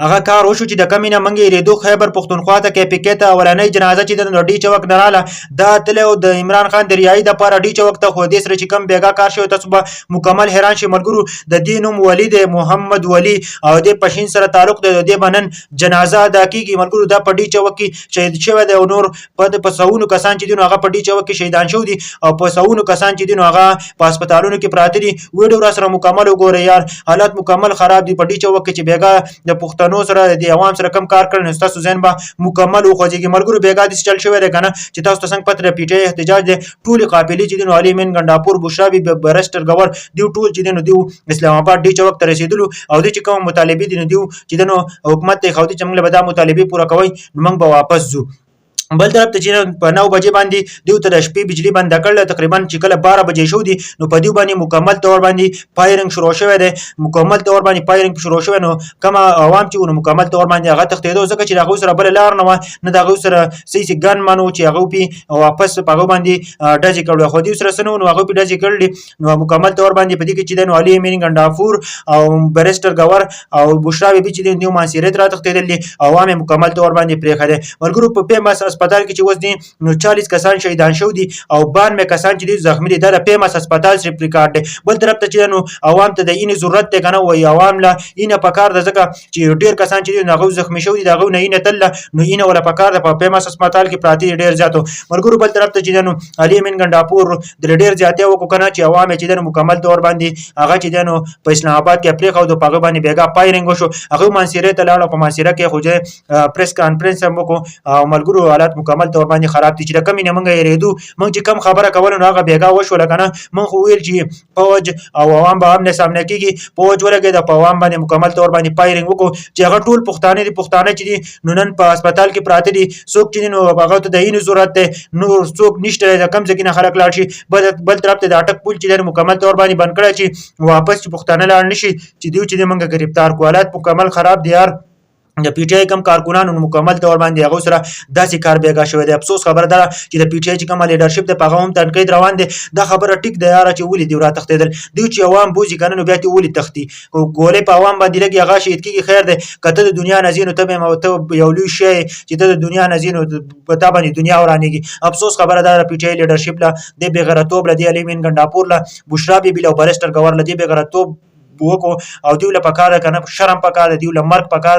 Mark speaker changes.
Speaker 1: هغه کار وشو چې د کمې نه منګې ریدو خیبر پښتونخوا ته کې پکې ته اولنۍ جنازه چې د ډی چوک نه رااله دا تلو د عمران خان د ریایي د پاره ډی چوک ته خو دې سره چې کم بیګا کار شوی تاسو به مکمل حیران شئ ملګرو د دې نوم ولید محمد ولی او د پښین سره تعلق د دې بنن جنازه ادا کیږي ملګرو دا په ډی چوک کې شهید شوی دی او نور په سونو کسان چې دین هغه په ډی چوک کې شهیدان شو دي او په سونو کسان چې دین هغه په هسپتالونو کې پراته دي ویډیو را سره مکمل وګورئ یار حالت مکمل خراب دي په ډی چوک کې چې بیګا د پښتنو سره د عوام سره کم کار کړل تاسو ذهن به مکمل وخوځيږي ملګرو بیګا د چل شوی دی کنه چې تاسو څنګه پتر پیټه احتجاج دي ټول قابلیت دي نو علي من ګنداپور بشرابي برستر گور دی ټول چې دي نو دی اسلام آباد ډی چوک ته رسیدلو او د چې کوم مطالبه دي نو دی چې دنو حکومت ته خو دي چې موږ به دا مطالبه پوره کوي نو موږ به واپس ځو بل طرف ته چې په 9 بجې باندې دیو ته د شپې بجلی بند کړل تقریبا چې کله 12 بجې شو دي نو په دیو باندې مکمل تور باندې فایرینګ شروع شوه دی مکمل تور باندې فایرینګ شروع شوه نو کما عوام چې نو مکمل تور باندې هغه تختیدو ځکه چې هغه سره بل لار نه دغه سره سې ګن مانو چې هغه پی واپس په هغه باندې ډاجی کړو خو دی سره سنو نو هغه پی ډاجی کړل نو مکمل تور باندې په دې کې چې د علي امین ګندافور او برستر گور او بشرا بي چې د نیو مانسیرت را تختیدل عوام مکمل تور باندې پرې خره ورګرو په پیماس هسپتال کې چې وځ دي نو 40 کسان شهیدان شو دي او 92 کسان چې زخمی دي د پیماس هسپتال سره ریکارډ دي بل طرف ته چې نو عوام ته د اینې ضرورت ته کنه وای عوام لا اینه پکار د ځکه چې ډیر کسان چې نغو زخمی شو دي دغه نه اینه تل نو اینه ولا پکار د پیماس هسپتال کې پراتی ډیر زیاتو مرګرو بل طرف ته چې نو علي من ګنداپور د ډیر زیاتې وکړه کنه چې عوام چې د مکمل تور باندې هغه چې نو په اسلام آباد کې پرې خو د پاګ باندې بیګا پایرنګ وشو هغه مانسیره ته لاړ په مانسیره کې خوځه پریس کانفرنس هم وکړو او ملګرو حالات مکمل تور باندې خراب دي چې د کمی نه منګه یریدو مونږ چې کم خبره کول نو هغه بیګا وشو لکنه مونږ خو ویل چې فوج او عوام به هم نه سامنے کیږي فوج ولګي د عوام باندې مکمل تور باندې پایرنګ وکړو چې هغه ټول پښتانه دي پښتانه چې دي نو نن په هسپتال کې پراته دي څوک چې نو هغه ته د اینو ضرورت ده نو څوک نشته د کم ځکه نه خلک لاړ شي بل طرف ته د اٹک پول چې د مکمل تور باندې بند کړی چې واپس پښتانه لاړ نشي چې دیو چې موږ گرفتار کوالات مکمل خراب دي یار د پی ټی آی کم کارکونانو مکمل تور باندې هغه سره داسې کار بیګا شوی دی افسوس خبره ده چې د پی ټی آی چې کوم لیډرشپ د پیغام تنقید روان دي دا خبره ټیک دی یار چې ولې دی را تختیدل دی چې عوام بوزي کنه نو بیا ته ولې تختی ګولې په عوام باندې لګي هغه شهید کیږي خیر دی کته د دنیا نزینو ته مو ته یو لوی شی چې د دنیا نزینو په تا باندې دنیا ورانیږي افسوس خبره ده پی ټی آی لیډرشپ لا د بغیرتوب لدی علی من ګنداپور لا بشرا بی بل برستر گور لدی بغیرتوب وکړو او دیول پکاره کنه شرم پکاره دیول مرګ پکاره